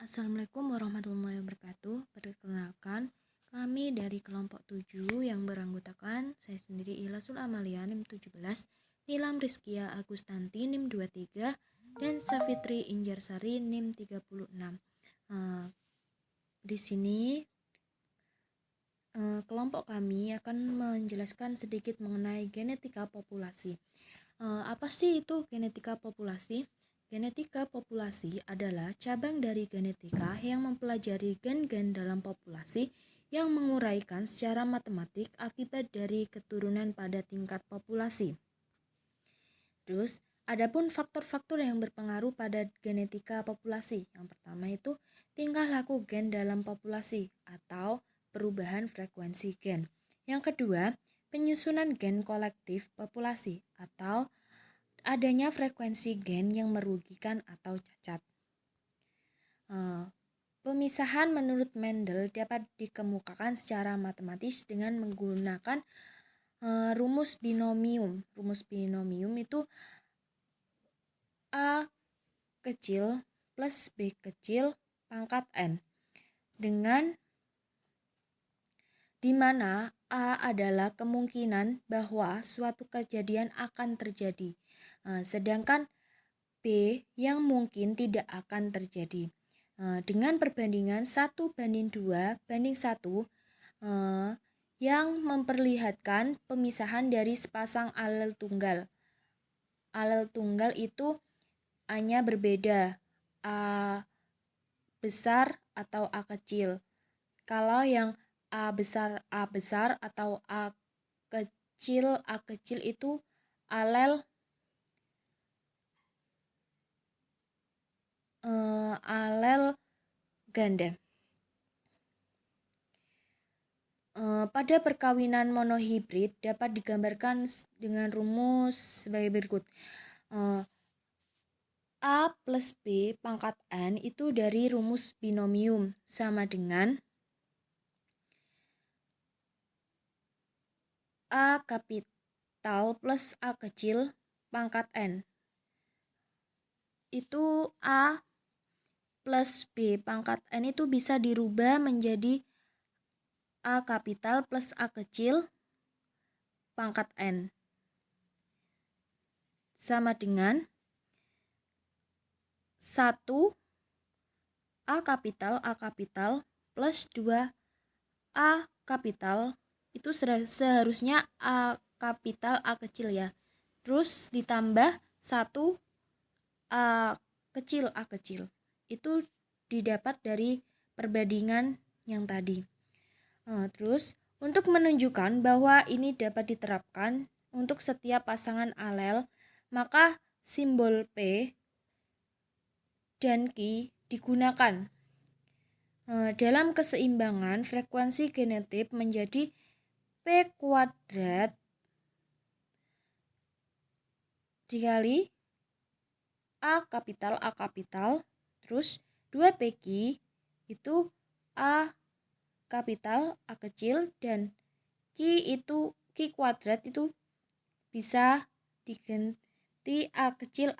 Assalamualaikum warahmatullahi wabarakatuh. Perkenalkan, kami dari kelompok 7 yang beranggotakan saya sendiri Ilasul Amalia NIM 17, Nilam Rizkia Agustanti NIM 23, dan Safitri Injarsari NIM 36. Di sini kelompok kami akan menjelaskan sedikit mengenai genetika populasi. Apa sih itu genetika populasi? Genetika populasi adalah cabang dari genetika yang mempelajari gen-gen dalam populasi yang menguraikan secara matematik akibat dari keturunan pada tingkat populasi. Terus, adapun faktor-faktor yang berpengaruh pada genetika populasi. Yang pertama itu tingkah laku gen dalam populasi atau perubahan frekuensi gen. Yang kedua, penyusunan gen kolektif populasi atau adanya frekuensi gen yang merugikan atau cacat. Pemisahan menurut Mendel dapat dikemukakan secara matematis dengan menggunakan rumus binomium. Rumus binomium itu A kecil plus B kecil pangkat N, dengan di mana A adalah kemungkinan bahwa suatu kejadian akan terjadi, sedangkan B yang mungkin tidak akan terjadi. Dengan perbandingan 1:2:1 yang memperlihatkan pemisahan dari sepasang alel tunggal. Alel tunggal itu A-nya berbeda, A besar atau A kecil. Kalau yang A besar atau A kecil itu alel ganda. Pada perkawinan monohibrid dapat digambarkan dengan rumus sebagai berikut. A plus B pangkat N itu dari rumus binomium sama dengan A kapital plus A kecil pangkat N. Itu A plus B pangkat N itu bisa dirubah menjadi A kapital plus A kecil pangkat N sama dengan 1 A kapital plus 2 A kapital itu seharusnya A kapital A kecil ya. Terus ditambah 1 A kecil. Itu didapat dari perbandingan yang tadi. Terus untuk menunjukkan bahwa ini dapat diterapkan untuk setiap pasangan alel, maka simbol P dan Q digunakan. Dalam keseimbangan frekuensi genetik menjadi P kuadrat dikali A kapital, terus 2PQ itu A kapital A kecil, dan Q kuadrat itu bisa diganti A kecil.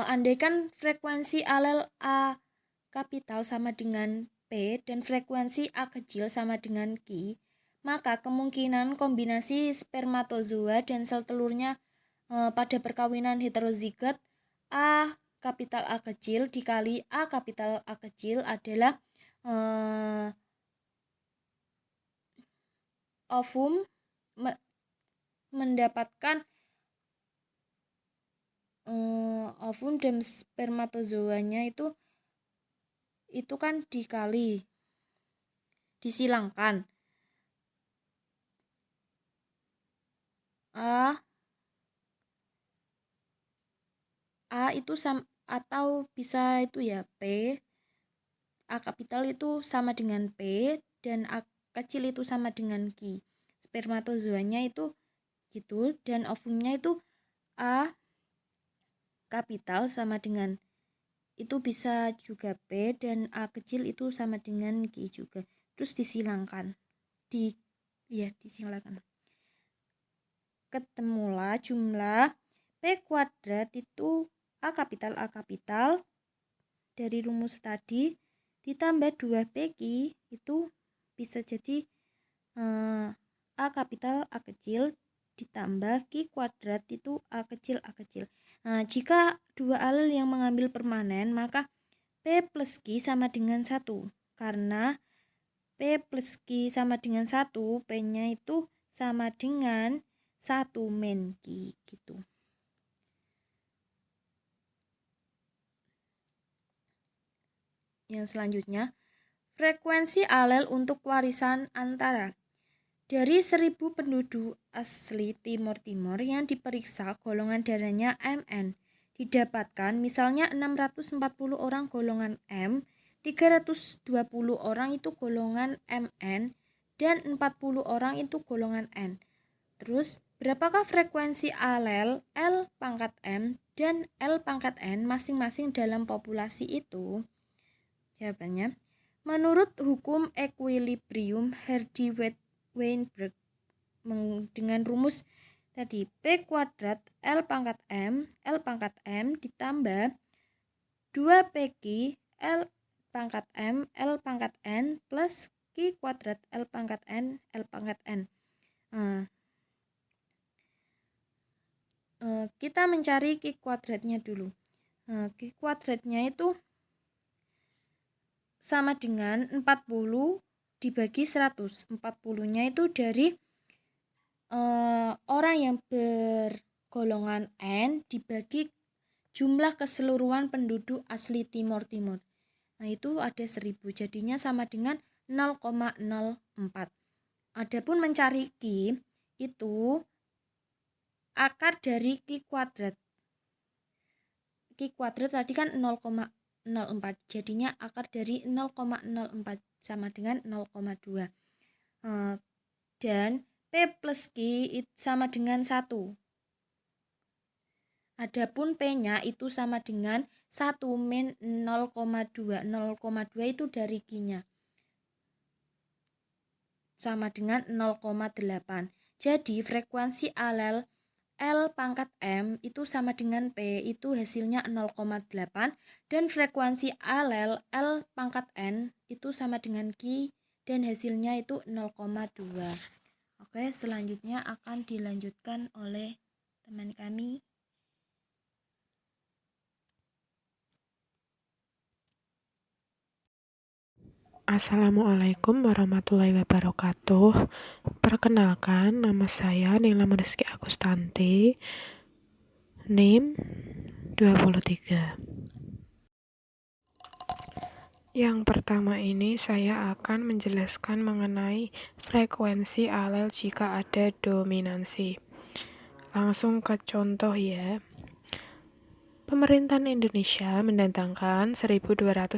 Andaikan frekuensi alel A kapital sama dengan P dan frekuensi A kecil sama dengan Q, maka kemungkinan kombinasi spermatozoa dan sel telurnya pada perkawinan heterozigot A kapital A kecil dikali A kapital A kecil adalah ovum mendapatkan ovum dan spermatozoanya itu kan disilangkan. A itu atau bisa itu ya P, A kapital itu sama dengan P dan A kecil itu sama dengan Q. Spermatozoanya itu gitu, dan ovumnya itu A kapital sama dengan itu bisa juga P dan A kecil itu sama dengan Q juga. Terus disilangkan. Disilangkan. ketemulah jumlah P kuadrat itu A kapital dari rumus tadi ditambah 2PQ itu bisa jadi A kapital A kecil ditambah Q kuadrat itu A kecil. Nah, jika dua alel yang mengambil permanen, maka P plus Q sama dengan 1. Karena P plus Q sama dengan 1, P-nya itu sama dengan 1 min Q gitu. Yang selanjutnya, frekuensi alel untuk warisan antara. Dari 1000 penduduk asli Timur yang diperiksa golongan darahnya MN, didapatkan misalnya 640 orang golongan M, 320 orang itu golongan MN, dan 40 orang itu golongan N. Terus, berapakah frekuensi alel L pangkat M dan L pangkat N masing-masing dalam populasi itu? Jawabannya, menurut hukum ekuilibrium Hardy-Weinberg dengan rumus tadi P kuadrat L pangkat M ditambah 2PQ L pangkat M L pangkat N plus Q kuadrat L pangkat N L pangkat N. Kita mencari Q kuadratnya dulu. Q kuadratnya itu sama dengan 40 dibagi 100. 40-nya itu dari orang yang bergolongan N dibagi jumlah keseluruhan penduduk asli Timur. Nah, itu ada 1000, jadinya sama dengan 0,04. Adapun mencari Q itu akar dari Q kuadrat. Q kuadrat tadi kan 0,04, jadinya akar dari 0,04 sama dengan 0,2. Dan P plus Q sama dengan 1. Adapun P-nya itu sama dengan 1 min 0,2. 0,2 itu dari Q-nya. Sama dengan 0,8. Jadi frekuensi alel L pangkat M itu sama dengan P, itu hasilnya 0,8. Dan frekuensi alel L pangkat N itu sama dengan Q dan hasilnya itu 0,2. Oke, selanjutnya akan dilanjutkan oleh teman kami. Assalamualaikum warahmatullahi wabarakatuh. Perkenalkan, nama saya Nila Rizky Agustanti, NIM 23. Yang pertama ini saya akan menjelaskan mengenai frekuensi alel jika ada dominansi. Langsung ke contoh ya. Pemerintahan Indonesia mendatangkan 1296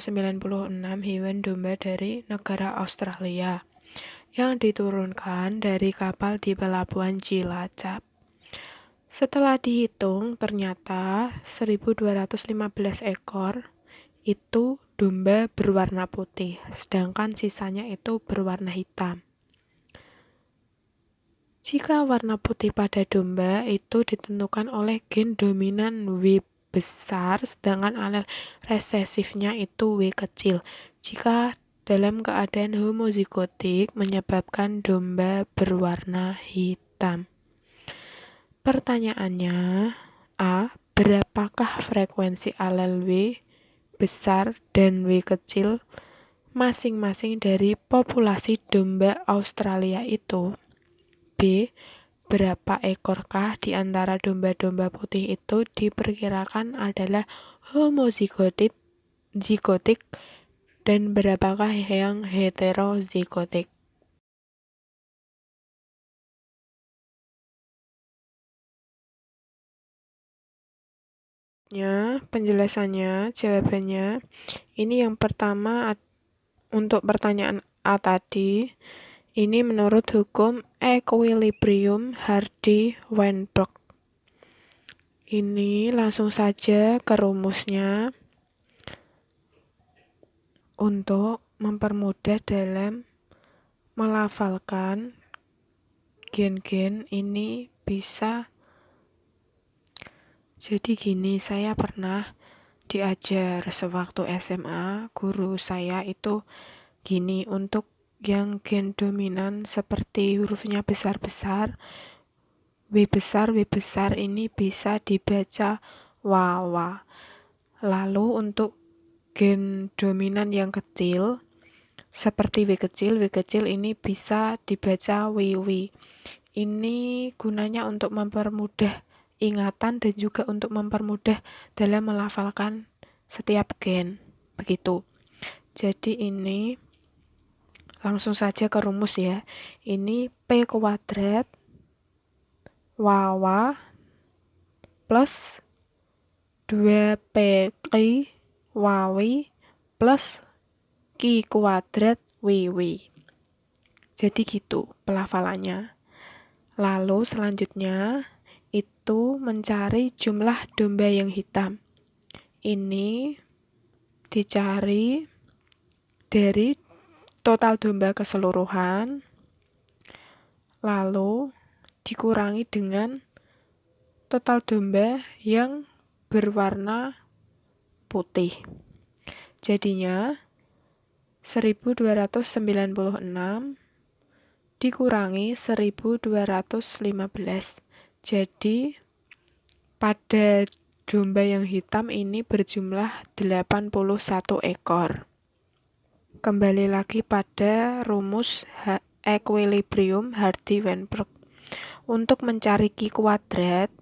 hewan domba dari negara Australia yang diturunkan dari kapal di pelabuhan Cilacap. Setelah dihitung, ternyata 1215 ekor itu domba berwarna putih, sedangkan sisanya itu berwarna hitam. Jika warna putih pada domba itu ditentukan oleh gen dominan W besar, sedangkan alel resesifnya itu W kecil. Jika dalam keadaan homozigotik menyebabkan domba berwarna hitam. Pertanyaannya, A. Berapakah frekuensi alel W besar dan W kecil masing-masing dari populasi domba Australia itu? B. Berapa ekorkah di antara domba-domba putih itu diperkirakan adalah homozigotik dan berapakah yang heterozigotik? Penjelasannya, jawabannya, ini yang pertama untuk pertanyaan A tadi, ini menurut hukum ekuilibrium Hardy-Weinberg. Ini langsung saja ke rumusnya untuk mempermudah dalam melafalkan gen-gen ini bisa. Jadi gini, saya pernah diajar sewaktu SMA, guru saya itu gini, untuk yang gen dominan seperti hurufnya besar-besar, W besar ini bisa dibaca wawa. Lalu untuk gen dominan yang kecil, seperti W kecil ini bisa dibaca wiwi. Ini gunanya untuk mempermudah ingatan dan juga untuk mempermudah dalam melafalkan setiap gen. Begitu. Jadi ini langsung saja ke rumus ya. Ini P kuadrat wawa plus 2P Ki wawi plus Ki kuadrat wiwi. Jadi gitu pelafalannya. Lalu selanjutnya itu mencari jumlah domba yang hitam. Ini dicari dari total domba keseluruhan, lalu dikurangi dengan total domba yang berwarna putih. Jadinya 1296 dikurangi 1215. Jadi pada domba yang hitam ini berjumlah 81 ekor. Kembali lagi pada rumus equilibrium Hardy-Weinberg. Untuk mencari Ki kuadrat,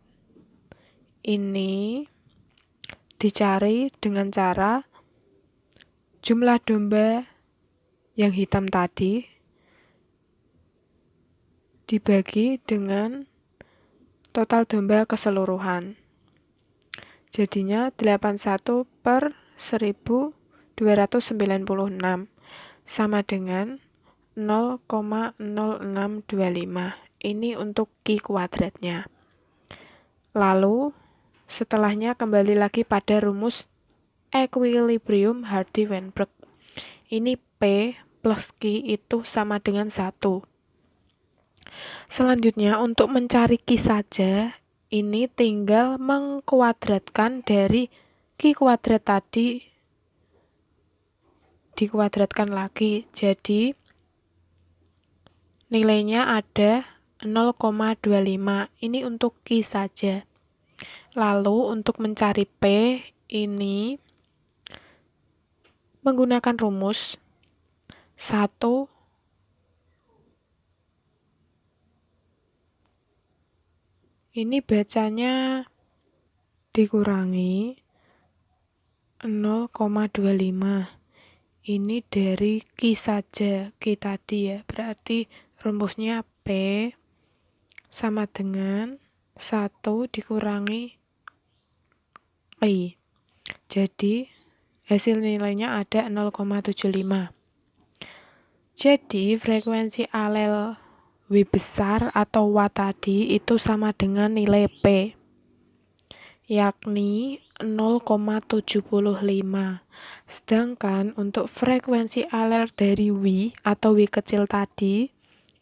ini dicari dengan cara jumlah domba yang hitam tadi dibagi dengan total domba keseluruhan. Jadinya 81 per 1296 sama dengan 0,0625. Ini untuk Ki kuadratnya. Lalu setelahnya kembali lagi pada rumus equilibrium Hardy-Weinberg. Ini P plus Ki itu sama dengan 1. Selanjutnya untuk mencari Ki saja, ini tinggal mengkuadratkan dari Ki kuadrat tadi dikuadratkan lagi. Jadi nilainya ada 0,25. Ini untuk Ki saja. Lalu untuk mencari P ini menggunakan rumus 1 ini bacanya dikurangi 0,25. Ini dari Ki saja, Ki tadi ya. Berarti rumusnya P sama dengan 1 dikurangi Ki. Jadi hasil nilainya ada 0,75. Jadi frekuensi alel W besar atau W tadi itu sama dengan nilai P, yakni 0,75. Sedangkan untuk frekuensi alel dari W atau W kecil tadi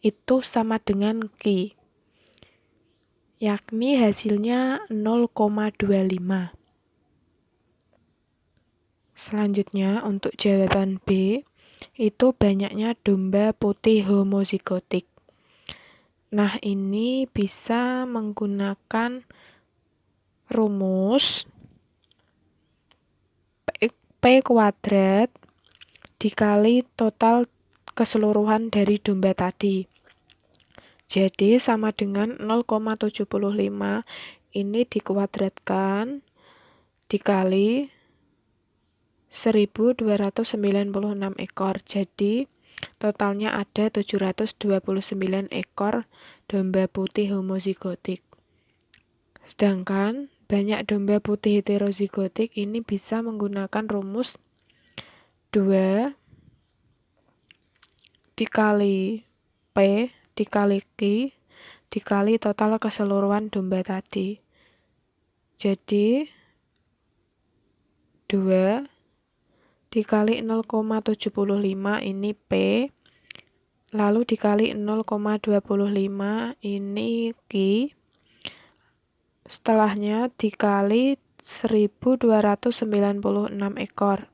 itu sama dengan Ki, yakni hasilnya 0,25. Selanjutnya untuk jawaban B, itu banyaknya domba putih homozigotik. Nah, ini bisa menggunakan rumus P kuadrat dikali total keseluruhan dari domba tadi. Jadi sama dengan 0,75 ini dikuadratkan dikali 1296 ekor. Jadi totalnya ada 729 ekor domba putih homozigotik. Sedangkan banyak domba putih heterozigotik ini bisa menggunakan rumus 2 dikali P dikali Ki dikali total keseluruhan domba tadi. Jadi 2 dikali 0,75 ini P, lalu dikali 0,25 ini Ki, setelahnya dikali 1296 ekor.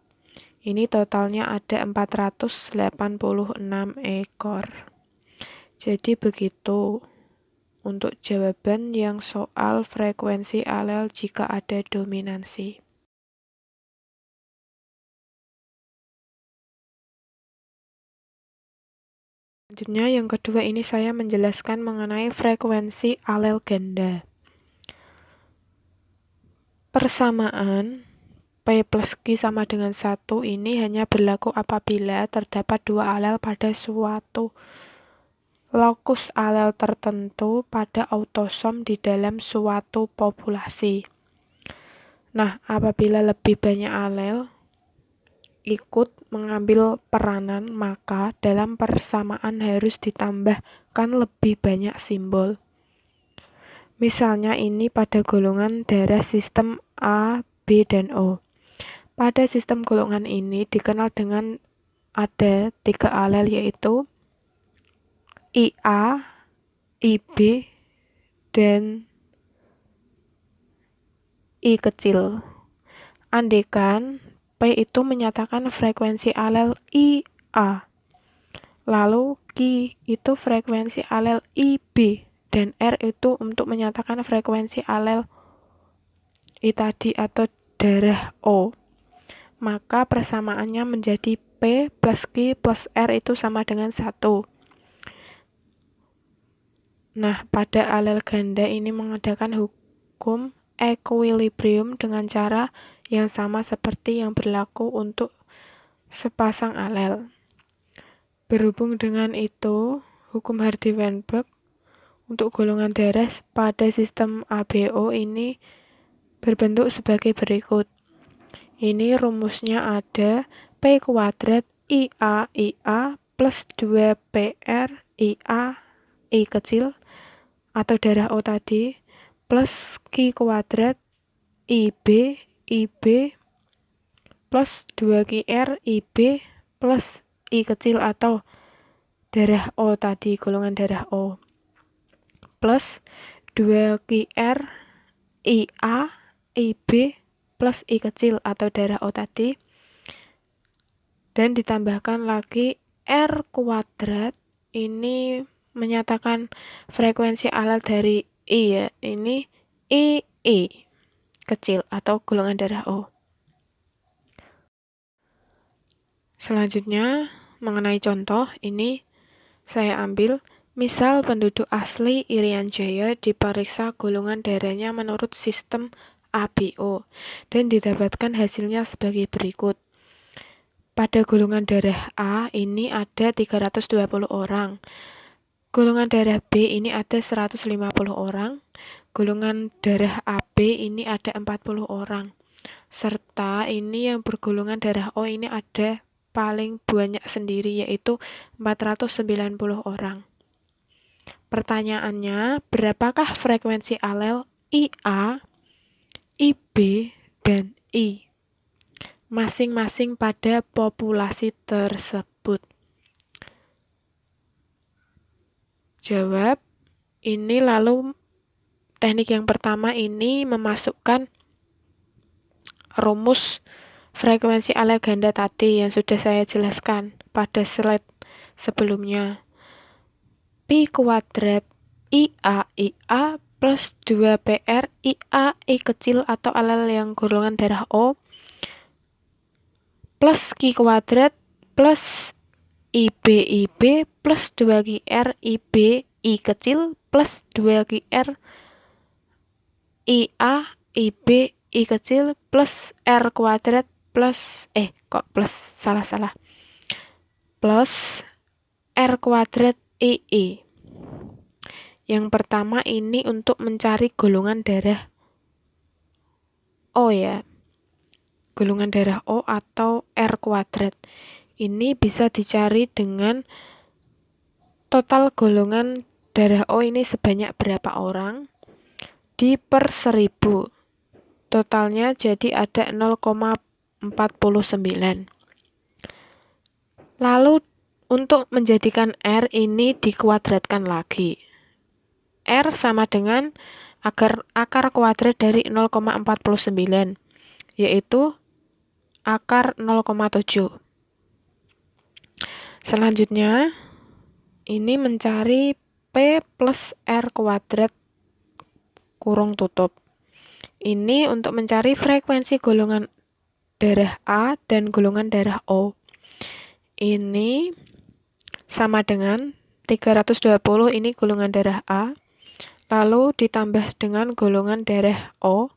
Ini totalnya ada 486 ekor. Jadi begitu untuk jawaban yang soal frekuensi alel jika ada dominansi. Selanjutnya yang kedua ini saya menjelaskan mengenai frekuensi alel ganda. Persamaan P plus Q sama dengan 1 ini hanya berlaku apabila terdapat dua alel pada suatu lokus alel tertentu pada autosom di dalam suatu populasi. Nah, apabila lebih banyak alel ikut mengambil peranan, maka dalam persamaan harus ditambahkan lebih banyak simbol. Misalnya ini pada golongan darah sistem A, B, dan O. Pada sistem golongan ini dikenal dengan ada 3 alel yaitu IA, IB, dan I kecil. Andaikan P itu menyatakan frekuensi alel IA, lalu Q itu frekuensi alel IB, dan R itu untuk menyatakan frekuensi alel I tadi atau darah O. Maka persamaannya menjadi P plus Q plus R itu sama dengan 1. Nah, pada alel ganda ini mengadakan hukum equilibrium dengan cara yang sama seperti yang berlaku untuk sepasang alel. Berhubung dengan itu, hukum Hardy-Weinberg untuk golongan darah pada sistem ABO ini berbentuk sebagai berikut. Ini rumusnya ada P kuadrat IA plus 2PR IA I kecil atau darah O tadi plus Q kuadrat IB plus 2QR IB plus I kecil atau darah O tadi, golongan darah O, plus 2QR IA IB plus I kecil atau darah O tadi, dan ditambahkan lagi R kuadrat, ini menyatakan frekuensi alel dari I ya, ini II kecil atau golongan darah O. Selanjutnya mengenai contoh, ini saya ambil misal penduduk asli Irian Jaya diperiksa golongan darahnya menurut sistem ABO dan didapatkan hasilnya sebagai berikut. Pada golongan darah A ini ada 320 orang. Golongan darah B ini ada 150 orang. Golongan darah AB ini ada 40 orang. Serta ini yang bergolongan darah O ini ada paling banyak sendiri yaitu 490 orang. Pertanyaannya, berapakah frekuensi alel IA, IB, dan I masing-masing pada populasi tersebut? Jawab, ini lalu teknik yang pertama ini memasukkan rumus frekuensi alel ganda tadi yang sudah saya jelaskan pada slide sebelumnya. Pi kuadrat IA plus 2PR IA I kecil atau alel yang golongan darah O plus Q kuadrat plus IB plus 2QR IB I kecil plus 2QR IA IB I kecil plus R kuadrat plus plus R kuadrat II. Yang pertama ini untuk mencari golongan darah O ya. Golongan darah O atau R kuadrat. Ini bisa dicari dengan total golongan darah O ini sebanyak berapa orang di per 1000. Totalnya jadi ada 0,49. Lalu untuk menjadikan R ini dikuadratkan lagi. R sama dengan akar kuadrat dari 0,49, yaitu akar 0,7. Selanjutnya, ini mencari P plus R kuadrat kurung tutup. Ini untuk mencari frekuensi golongan darah A dan golongan darah O. Ini sama dengan 320, ini golongan darah A, lalu ditambah dengan golongan darah O,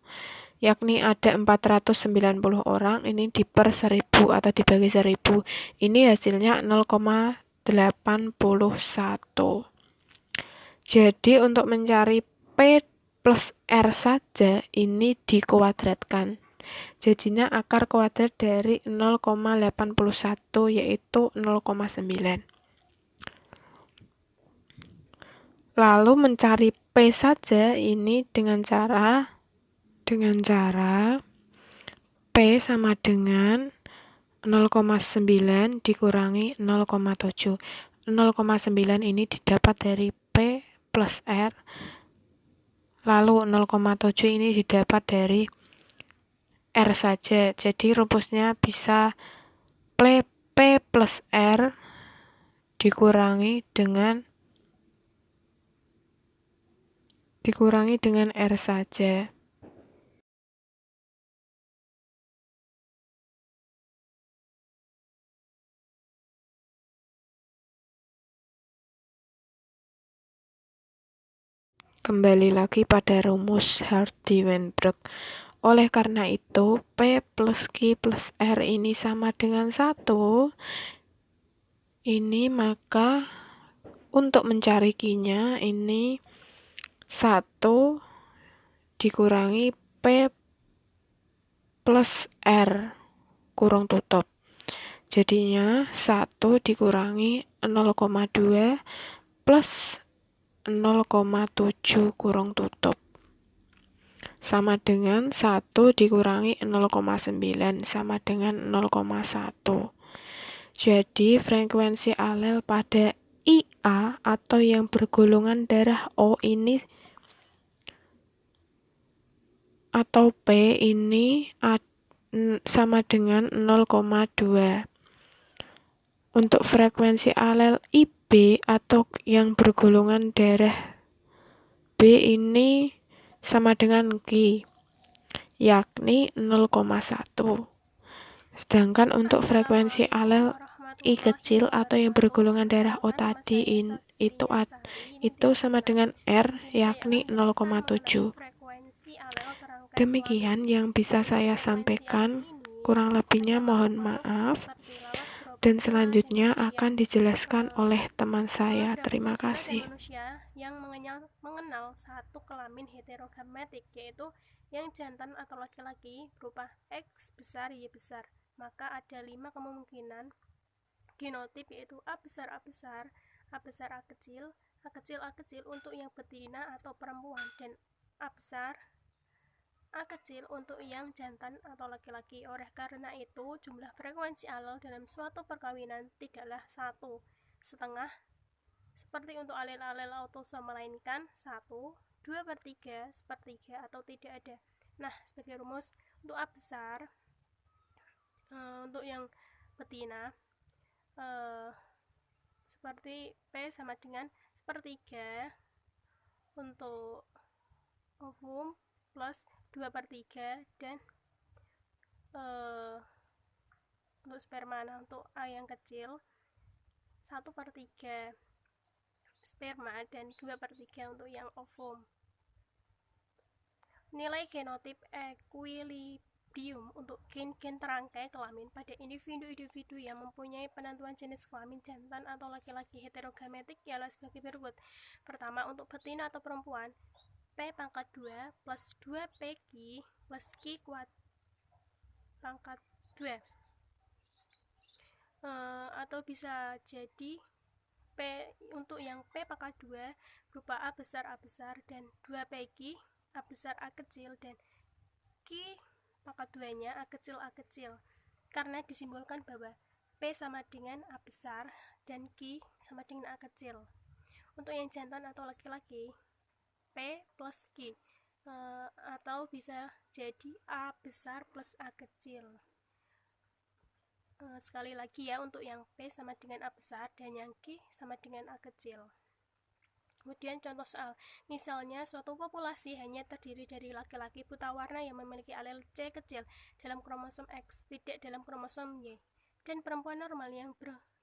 yakni ada 490 orang, ini diper 1000 atau dibagi 1000. Ini hasilnya 0,81. Jadi untuk mencari P plus R saja ini dikuadratkan. Jadinya akar kuadrat dari 0,81 yaitu 0,9. Lalu mencari P saja ini dengan cara P sama dengan 0,9 dikurangi 0,7. 0,9 ini didapat dari P plus R, lalu 0,7 ini didapat dari R saja. Jadi rumusnya bisa P plus R dikurangi dengan R saja. Kembali lagi pada rumus Hardy-Weinberg. Oleh karena itu, P plus Q plus R ini sama dengan 1. Ini maka untuk mencari Q-nya ini 1 dikurangi P plus R kurung tutup. Jadinya 1 dikurangi 0,2 plus 0,7 kurung tutup. Sama dengan 1 dikurangi 0,9 sama dengan 0,1. Jadi frekuensi alel pada IA atau yang bergolongan darah O ini atau P ini sama dengan 0,2. Untuk frekuensi alel IB atau yang bergolongan darah B ini sama dengan Q, yakni 0,1. Sedangkan untuk frekuensi alel I kecil atau yang bergolongan darah O tadi itu sama dengan R, yakni 0,7. Demikian yang bisa saya sampaikan, kurang lebihnya mohon maaf. Dan selanjutnya akan dijelaskan oleh teman saya. Terima kasih. Manusia yang mengenal satu kelamin heterogametik, yaitu yang jantan atau laki-laki berupa X besar Y besar, maka ada 5 kemungkinan genotip, yaitu A besar A besar, A besar A kecil, A kecil A kecil untuk yang betina atau perempuan, dan A besar A kecil untuk yang jantan atau laki-laki. Oleh karena itu, jumlah frekuensi alel dalam suatu perkawinan tidaklah 1/2 seperti untuk alel-alel autosom, melainkan 1/2/3, sepertiga, atau tidak ada. Nah, sebagai rumus untuk A besar, untuk yang betina, seperti P sama dengan sepertiga untuk ovum plus 2/3, dan untuk sperma. Nah, untuk A yang kecil 1/3 sperma dan 2/3 untuk yang ovum. Nilai genotip equilibrium untuk gen-gen terangkai kelamin pada individu-individu yang mempunyai penentuan jenis kelamin jantan atau laki-laki heterogametik ialah sebagai berikut. Pertama, untuk betina atau perempuan, P pangkat 2 plus 2PQ plus Q pangkat 2, atau bisa jadi P untuk yang P pangkat 2 berupa A besar dan 2PQ A besar A kecil, dan Q pangkat 2 nya A kecil, karena disimbolkan bahwa P sama dengan A besar dan Q sama dengan A kecil. Untuk yang jantan atau laki-laki, P plus Q atau bisa jadi A besar plus A kecil. Sekali lagi ya, untuk yang P sama dengan A besar dan yang Q sama dengan A kecil. Kemudian contoh soal, misalnya suatu populasi hanya terdiri dari laki-laki buta warna yang memiliki alel C kecil dalam kromosom X, tidak dalam kromosom Y, dan perempuan normal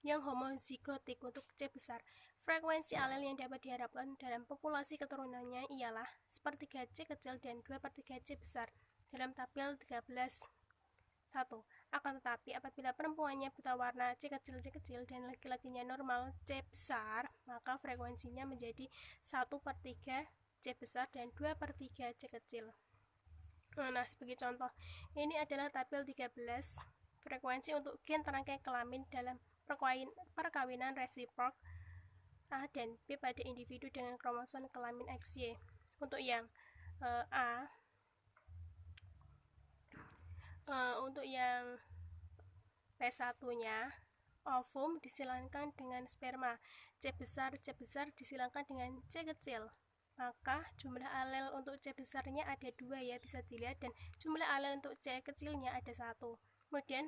yang homozigotik untuk C besar. Frekuensi alel yang dapat diharapkan dalam populasi keturunannya ialah sepertiga C kecil dan 2/3 C besar dalam tabel 13. 1. Akan tetapi apabila perempuannya buta warna C kecil dan laki-lakinya normal C besar, maka frekuensinya menjadi 1/3 C besar dan 2/3 C kecil. Nah, sebagai contoh, ini adalah tabel 13 frekuensi untuk gen terangkai kelamin dalam perkawinan resiprok A dan B pada individu dengan kromosom kelamin XY. Untuk yang A, untuk yang P1-nya, ovum disilangkan dengan sperma, C besar disilangkan dengan C kecil. Maka jumlah alel untuk C besarnya ada 2 ya, bisa dilihat, dan jumlah alel untuk C kecilnya ada 1. Kemudian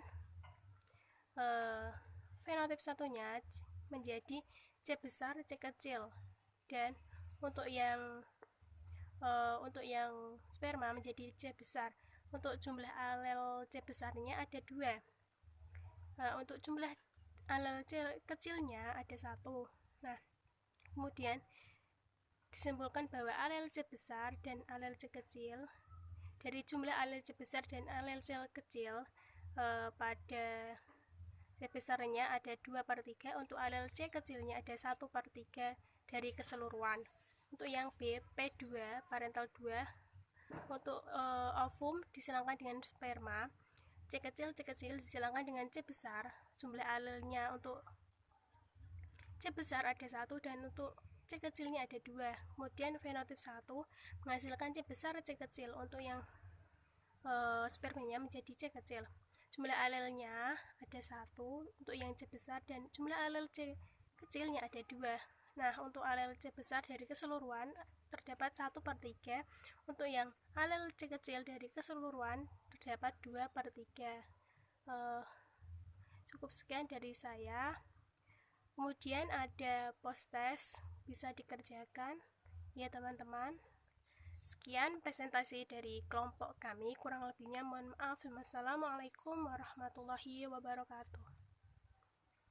fenotip satunya menjadi C besar C kecil, dan untuk yang sperma menjadi C besar. Untuk jumlah alel C besarnya ada 2. Untuk jumlah alel C kecilnya ada 1. Nah, kemudian disimpulkan bahwa alel C besar dan alel C kecil, dari jumlah alel C besar dan alel C kecil pada C besarnya ada 2/3, untuk alel C kecilnya ada 1/3 dari keseluruhan. Untuk yang B, P2, parental 2, untuk ovum disilangkan dengan sperma, C kecil disilangkan dengan C besar, jumlah alelnya untuk C besar ada 1 dan untuk C kecilnya ada 2. Kemudian fenotip 1 menghasilkan C besar C kecil, untuk yang spermanya menjadi C kecil. Jumlah alelnya ada 1 untuk yang C besar dan jumlah alel C kecilnya ada 2. Nah, untuk alel C besar dari keseluruhan terdapat 1/3, untuk yang alel C kecil dari keseluruhan terdapat 2/3. Cukup sekian dari saya. Kemudian ada post test, bisa dikerjakan ya teman-teman. Sekian presentasi dari kelompok kami, kurang lebihnya mohon maaf. Wassalamualaikum warahmatullahi wabarakatuh.